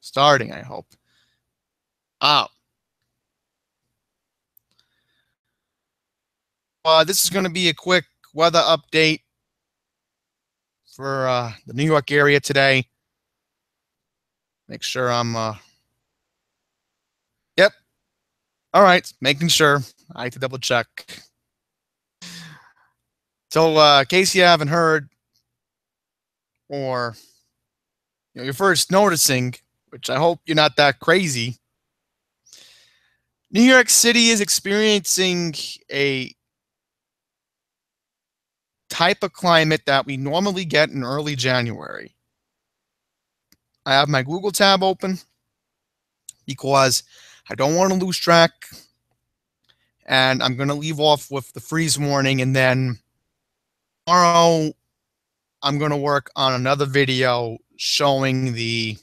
Starting, I hope. Oh. This is going to be a quick weather update for the New York area today. Make sure I'm... Yep. All right, making sure. I had to double check. So, in case you haven't heard, or you're first noticing, which I hope you're not that crazy, New York City is experiencing a type of climate that we normally get in early January. I have my Google tab open because I don't want to lose track, and I'm going to leave off with the freeze warning, and then tomorrow I'm going to work on another video showing the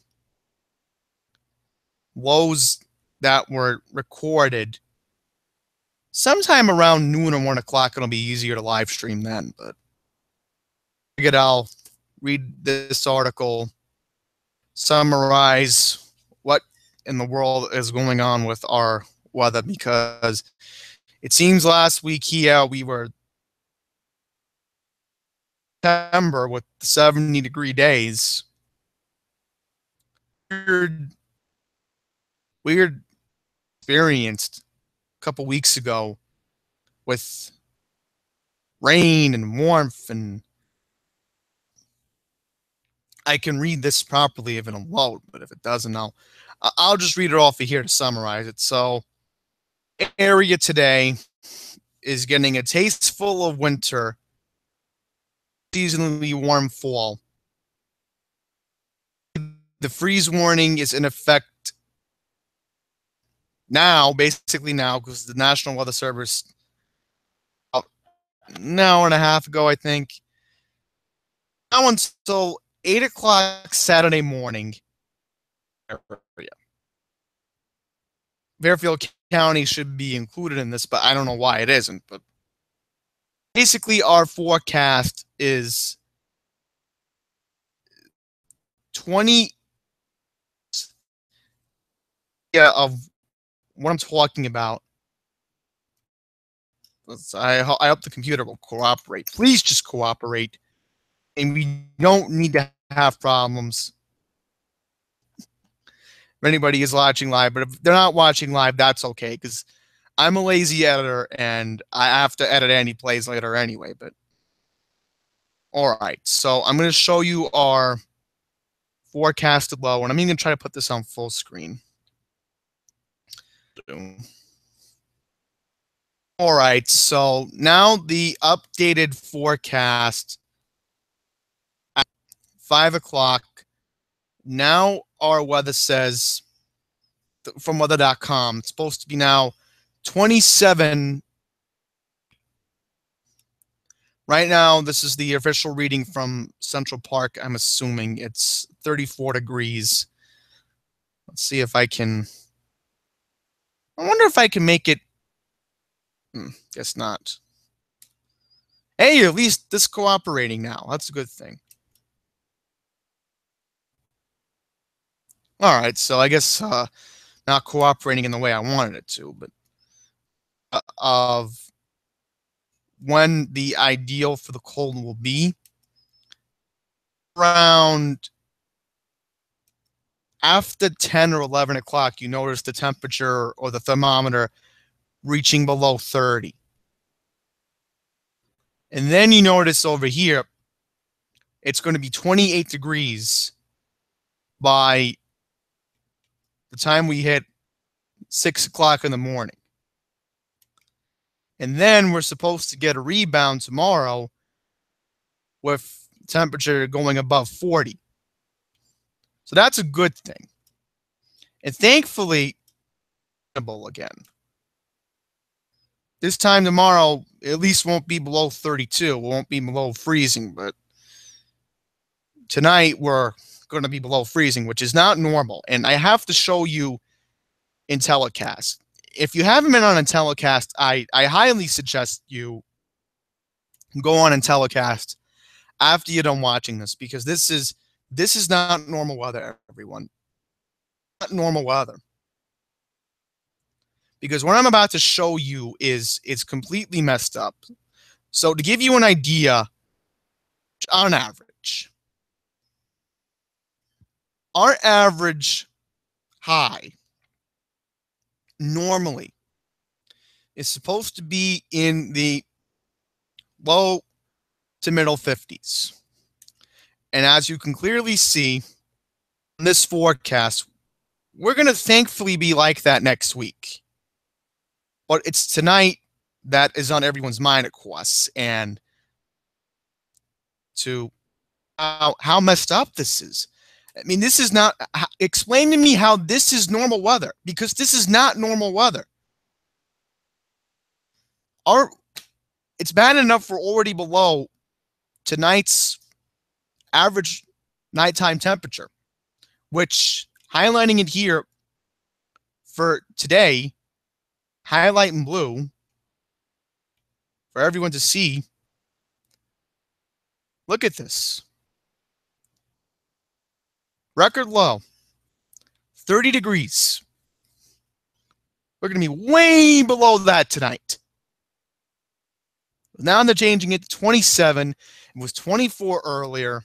lows that were recorded sometime around noon or 1 o'clock. It'll be easier to live stream then, but I figured I'll read this article, summarize what in the world is going on with our weather, because it seems last week here we were September with 70-degree days. Weird experienced a couple weeks ago with rain and warmth, and I can read this properly if it'll load, but if it doesn't, I'll just read it off of here to summarize it. So, area today is getting a tasteful of winter, seasonally warm fall. The freeze warning is in effect now, basically now, because the National Weather Service, about an hour and a half ago, I think, now until 8 o'clock Saturday morning. Fairfield County should be included in this, but I don't know why it isn't. But basically, our forecast is 20 of what I'm talking about. I hope the computer will cooperate. Please just cooperate. And we don't need to have problems if anybody is watching live. But if they're not watching live, that's okay, because I'm a lazy editor and I have to edit any plays later anyway. But all right, so I'm going to show you our forecasted low, and I'm even going to try to put this on full screen. All right, so now the updated forecast at 5 o'clock. Now our weather says, from weather.com, it's supposed to be now 27. Right now, this is the official reading from Central Park. I'm assuming it's 34 degrees. Let's see if I can... I wonder if I can make it... guess not. Hey, at least this cooperating now. That's a good thing. All right, so I guess not cooperating in the way I wanted it to, but of when the ideal for the cold will be, around after 10 or 11 o'clock, you notice the temperature or the thermometer reaching below 30. And then you notice over here, it's going to be 28 degrees by the time we hit 6 o'clock in the morning. And then we're supposed to get a rebound tomorrow with temperature going above 40. So that's a good thing. And thankfully, again. This time tomorrow, at least won't be below 32. It won't be below freezing, but tonight we're going to be below freezing, which is not normal. And I have to show you in telecast. If you haven't been on a telecast, I highly suggest you go on and telecast after you're done watching this, because this is not normal weather, everyone. Not normal weather. Because what I'm about to show you is completely messed up. So to give you an idea, on average, our average high normally is supposed to be in the low to middle 50s. And as you can clearly see in this forecast, we're going to thankfully be like that next week. But it's tonight that is on everyone's mind, of course, and to how messed up this is. I mean, this is not. Explain to me how this is normal weather, because this is not normal weather. It's bad enough we're already below tonight's average nighttime temperature, which highlighting it here for today, highlight in blue for everyone to see. Look at this. Record low, 30 degrees. We're going to be way below that tonight. Now they're changing it to 27. It was 24 earlier,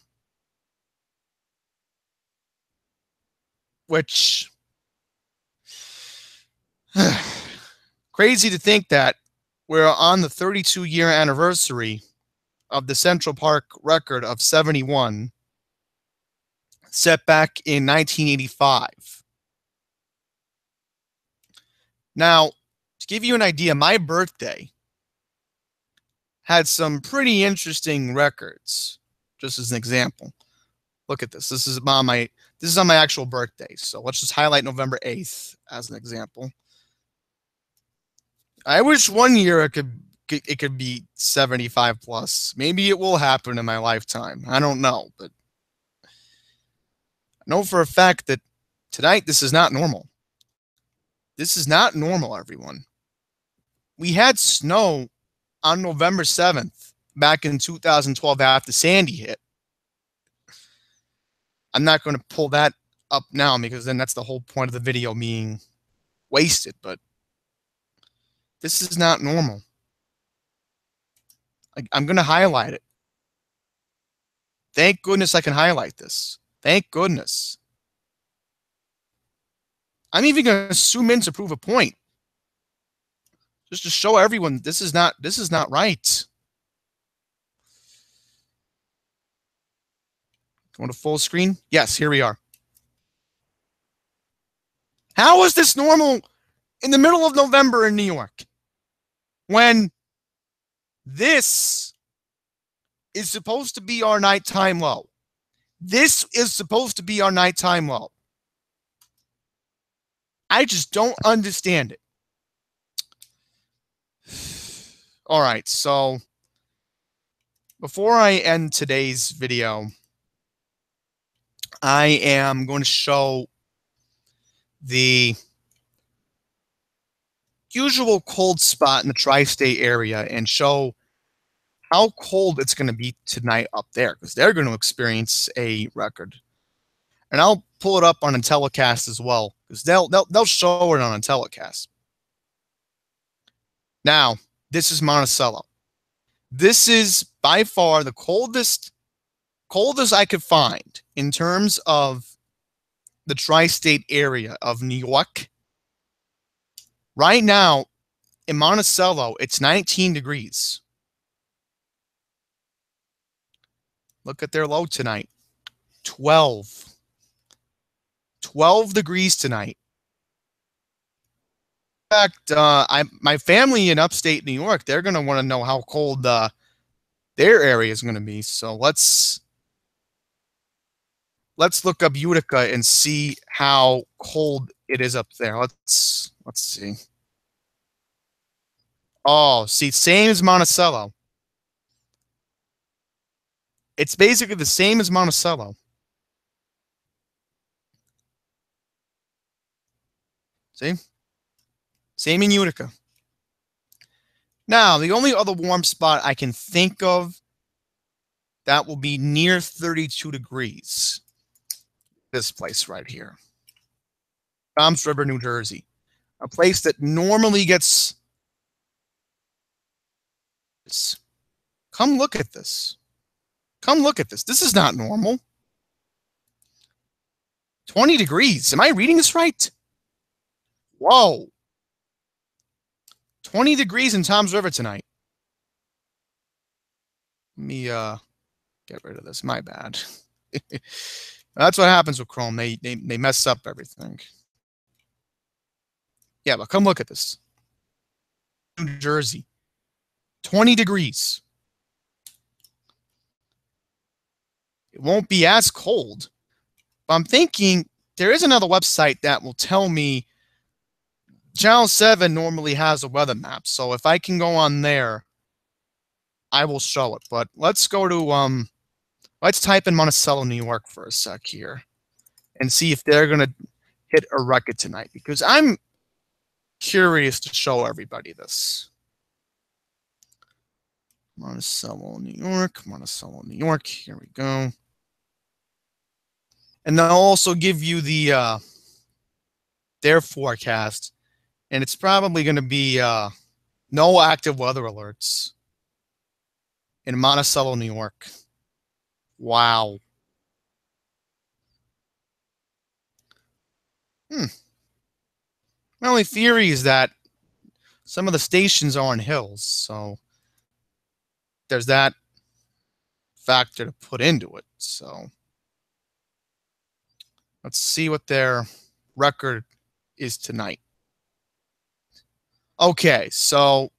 which crazy to think that we're on the 32-year anniversary of the Central Park record of 71 set back in 1985. Now, to give you an idea, my birthday had some pretty interesting records. Just as an example, look at this. This is on my actual birthday. So let's just highlight November 8th as an example. I wish one year it could be 75 plus. Maybe it will happen in my lifetime. I don't know, but I know for a fact that tonight this is not normal. This is not normal, everyone. We had snow on November 7th back in 2012 after Sandy hit. I'm not going to pull that up now because then that's the whole point of the video being wasted, but this is not normal. I'm going to highlight it. Thank goodness I can highlight this. Thank goodness. I'm even going to zoom in to prove a point. Just to show everyone this is not right. Going to full screen? Yes, here we are. How is this normal in the middle of November in New York when this is supposed to be our nighttime low? This is supposed to be our nighttime low. I just don't understand it. All right, so before I end today's video, I am going to show the usual cold spot in the tri-state area and show how cold it's going to be tonight up there, because they're going to experience a record. And I'll pull it up on a telecast as well, because they'll show it on a telecast. Now, this is Monticello. This is by far the coldest I could find in terms of the tri-state area of New York. Right now, in Monticello, it's 19 degrees. Look at their low tonight. 12. 12 degrees tonight. In fact, my family in upstate New York, they're going to want to know how cold their area is going to be. So let's look up Utica and see how cold it is up there. Let's see. Oh, see, same as Monticello. It's basically the same as Monticello. See? Same in Utica. Now, the only other warm spot I can think of that will be near 32 degrees. This place right here. Toms River, New Jersey, a place that normally gets. Come look at this. Come look at this. This is not normal. 20 degrees. Am I reading this right? Whoa. 20 degrees in Toms River tonight. Let me get rid of this. My bad. That's what happens with Chrome. They mess up everything. Yeah, but come look at this. New Jersey. 20 degrees. It won't be as cold. But I'm thinking there is another website that will tell me Channel 7 normally has a weather map. So if I can go on there, I will show it. But let's go to let's type in Monticello, New York for a sec here and see if they're gonna hit a record tonight, because I'm curious to show everybody this. Monticello, New York, Monticello, New York. Here we go. And they'll also give you the their forecast, and it's probably going to be no active weather alerts in Monticello, New York. Wow. My only theory is that some of the stations are on hills, so there's that factor to put into it. So let's see what their record is tonight. Okay, so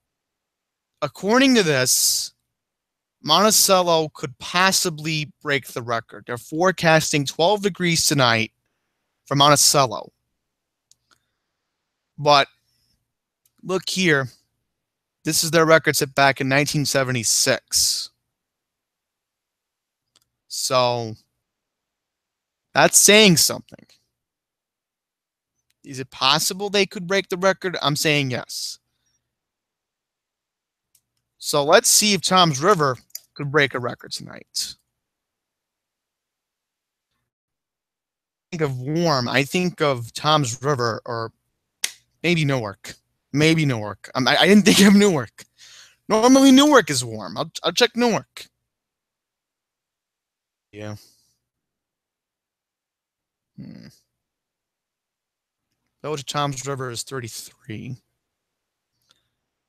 according to this, Monticello could possibly break the record. They're forecasting 12 degrees tonight for Monticello. But look here. This is their record set back in 1976. So that's saying something. Is it possible they could break the record? I'm saying yes. So let's see if Toms River could break a record tonight. I think of warm. I think of Toms River, or maybe Newark. Maybe Newark. I didn't think of Newark. Normally Newark is warm. I'll check Newark. Yeah. Village of Toms River is 33.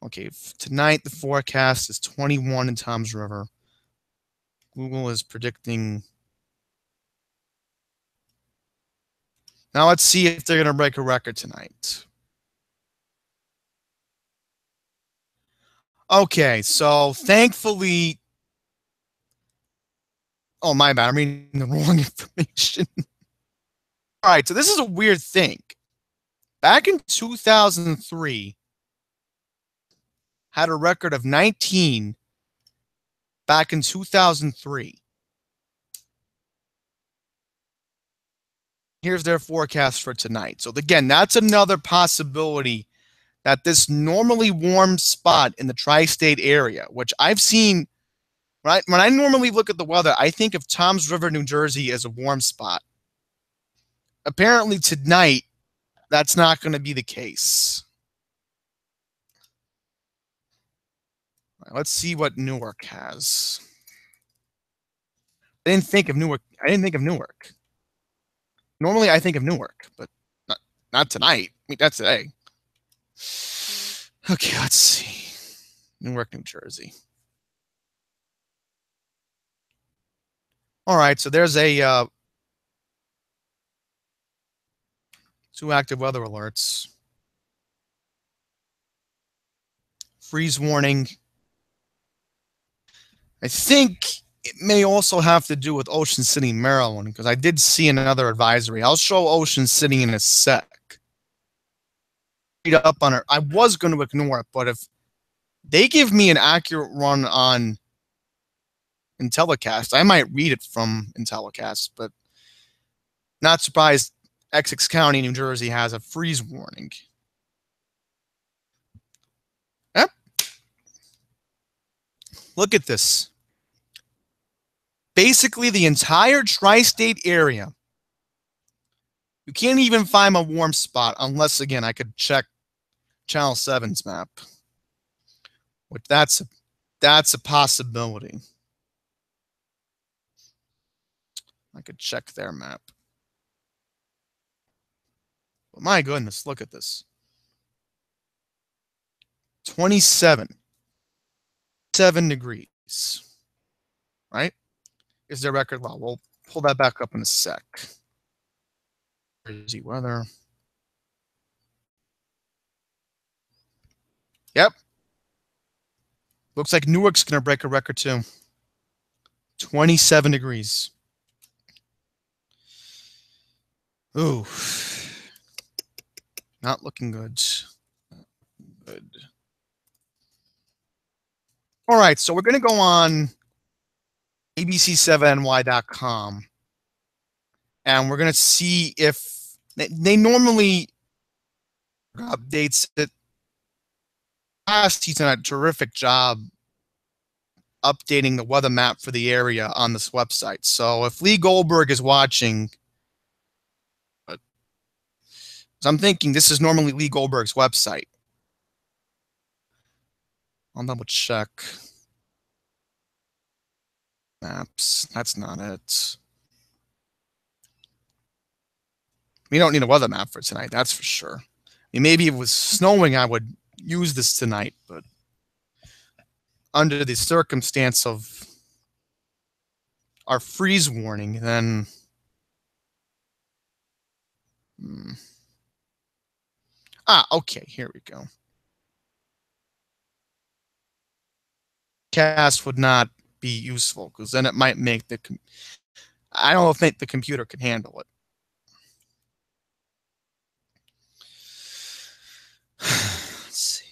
Okay, tonight the forecast is 21 in Toms River. Google is predicting. Now let's see if they're going to break a record tonight. Okay, so thankfully. Oh, my bad. I'm reading the wrong information. All right, so this is a weird thing. Back in 2003, had a record of 19 back in 2003. Here's their forecast for tonight. So again, that's another possibility that this normally warm spot in the tri-state area, which I've seen, right? When I normally look at the weather, I think of Toms River, New Jersey as a warm spot. Apparently tonight, that's not going to be the case. Right, let's see what Newark has. I didn't think of Newark. Normally I think of Newark, but not tonight. I mean, that's today. Okay, let's see. Newark, New Jersey. All right, so there's a 2 active weather alerts. Freeze warning. I think it may also have to do with Ocean City, Maryland, because I did see another advisory. I'll show Ocean City in a sec. Read up on it. I was going to ignore it, but if they give me an accurate run on Intellicast, I might read it from Intellicast, but not surprised Essex County, New Jersey has a freeze warning. Yep. Look at this. Basically, the entire tri-state area You can't even find a warm spot unless, again, I could check Channel 7's map. Which that's a possibility. I could check their map. But my goodness, look at this. 27 degrees. Right? Is their record low. We'll pull that back up in a sec. Crazy weather. Yep. Looks like Newark's going to break a record too. 27 degrees. Ooh. Not looking good. Good. All right, so we're going to go on abc7ny.com and we're going to see if they normally updates it. He's done a terrific job updating the weather map for the area on this website. So if Lee Goldberg is watching, so I'm thinking this is normally Lee Goldberg's website. I'll double check. Maps, that's not it. We don't need a weather map for tonight, that's for sure. I mean, maybe if it was snowing, I would use this tonight, but under the circumstance of our freeze warning, then okay, here we go. Cast would not be useful because then it might make the I don't think the computer can handle it. Let's see.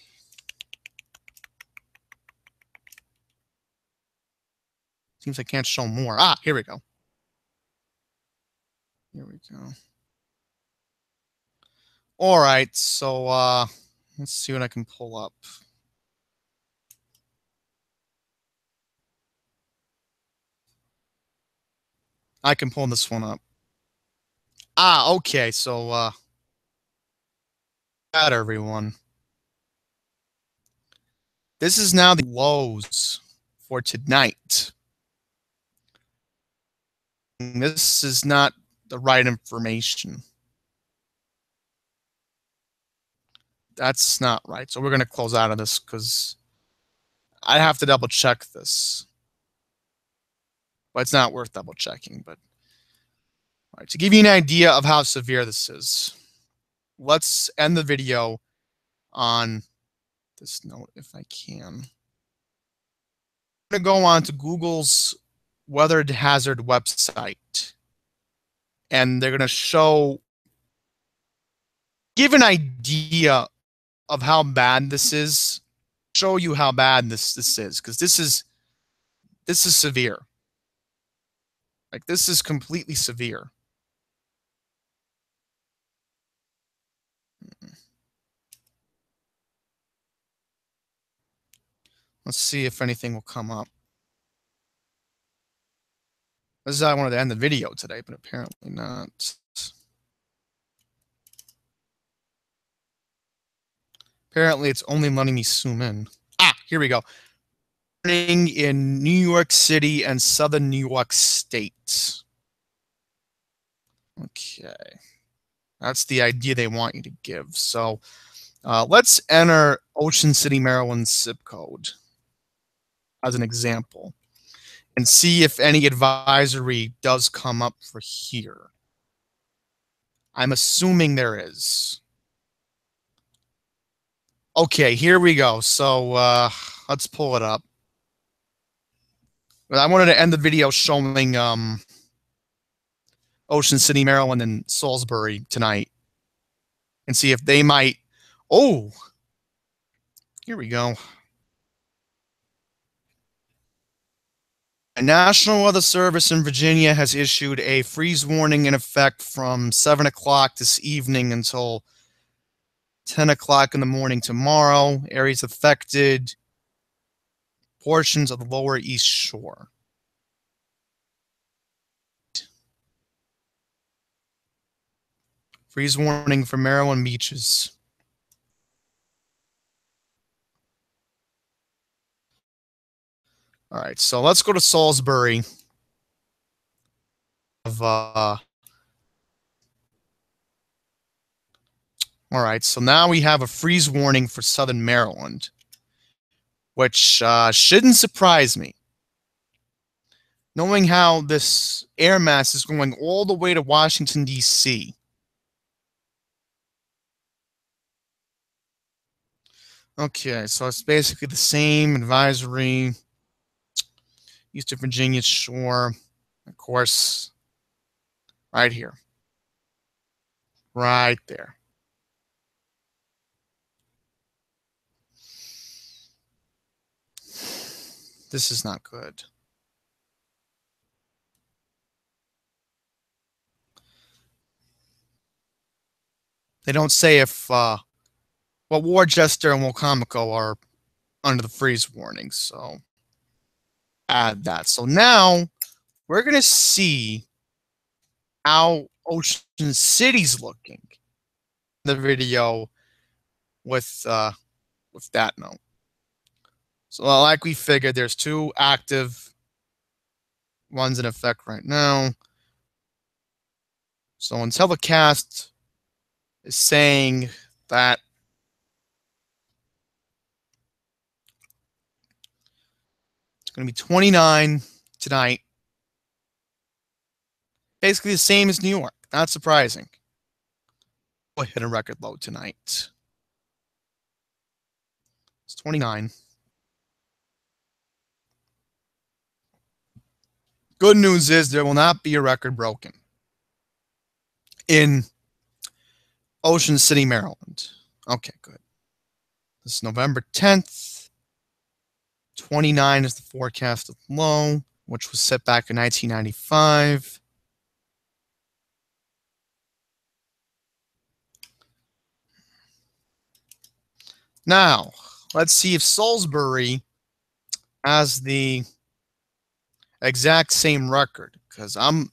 Seems I can't show more. Here we go. Here we go. All right, so let's see what I can pull up. I can pull this one up. Okay, so that everyone. This is now the lows for tonight. This is not the right information. That's not right. So we're going to close out of this because I have to double check this. But it's not worth double checking. But all right, to give you an idea of how severe this is, let's end the video on this note if I can. I'm going to go on to Google's weather hazard website. And they're going to give an idea of how bad this is, show you how bad this is, because this is severe. Like, this is completely severe. Let's see if anything will come up. This is how I wanted to end the video today, but apparently not. Apparently, it's only letting me zoom in. Here we go. In New York City and southern New York State. Okay. That's the idea they want you to give. So let's enter Ocean City, Maryland's zip code as an example and see if any advisory does come up for here. I'm assuming there is. Okay, here we go. So let's pull it up. I wanted to end the video showing Ocean City, Maryland, and Salisbury tonight and see if they might. Oh, here we go. A National Weather Service in Virginia has issued a freeze warning in effect from 7 o'clock this evening until 10 o'clock in the morning tomorrow. Areas affected, portions of the lower East Shore. Freeze warning for Maryland beaches. All right, so let's go to Salisbury. All right, so now we have a freeze warning for southern Maryland, which shouldn't surprise me, knowing how this air mass is going all the way to Washington, D.C. Okay, so it's basically the same advisory. Eastern Virginia shore, of course, right here. Right there. This is not good. They don't say if, well, Worcester and Wacomico are under the freeze warning, so add that. So now we're going to see how Ocean City's looking. The video with that note. So like we figured, there's 2 active ones in effect right now. So Intellicast is saying that it's going to be 29 tonight. Basically the same as New York. Not surprising. We'll hit a record low tonight. It's 29. Good news is there will not be a record broken in Ocean City, Maryland. Okay, good. This is November 10th. 29 is the forecasted low, which was set back in 1995. Now, let's see if Salisbury has the exact same record, because I'm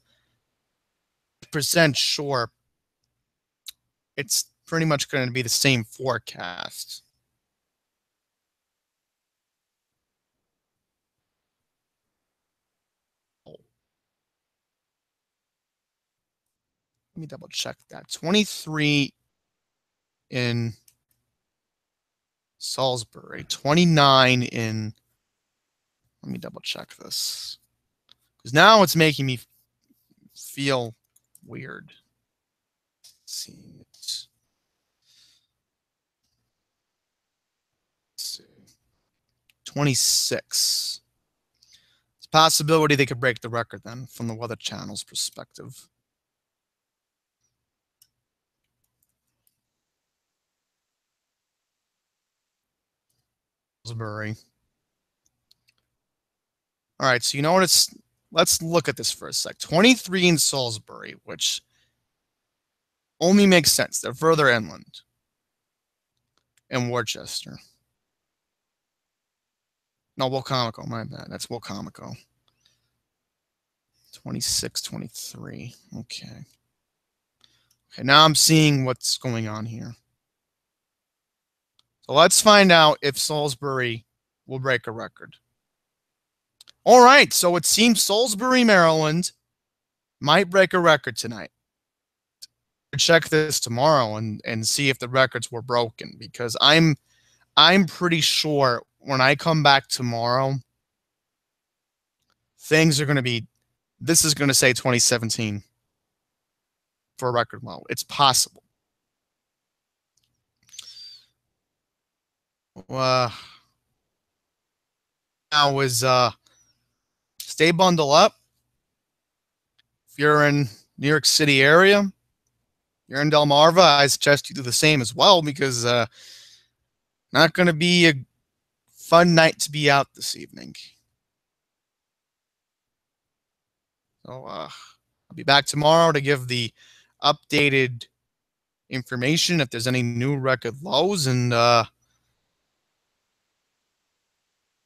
% sure it's pretty much going to be the same forecast. Let me double check that. 23 in Salisbury, 29 in, let me double check this, because now it's making me feel weird. Let's see. Let's see. 26. It's a possibility they could break the record then from the Weather Channel's perspective. Salisbury. All right, so you know what it's, let's look at this for a sec. 23 in Salisbury, which only makes sense. They're further inland. And Worcester. No, Wacomico, my bad. That's Wacomico. 26, 23. Okay. Okay, now I'm seeing what's going on here. So let's find out if Salisbury will break a record. All right, so it seems Salisbury, Maryland might break a record tonight. Check this tomorrow and see if the records were broken, because I'm pretty sure when I come back tomorrow, things are going to be, this is going to say 2017 for a record low. It's possible. Now is stay bundled up. If you're in New York City area, you're in Delmarva, I suggest you do the same as well, because not going to be a fun night to be out this evening. So I'll be back tomorrow to give the updated information if there's any new record lows, and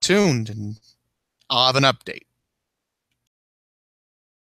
tuned, and I'll have an update.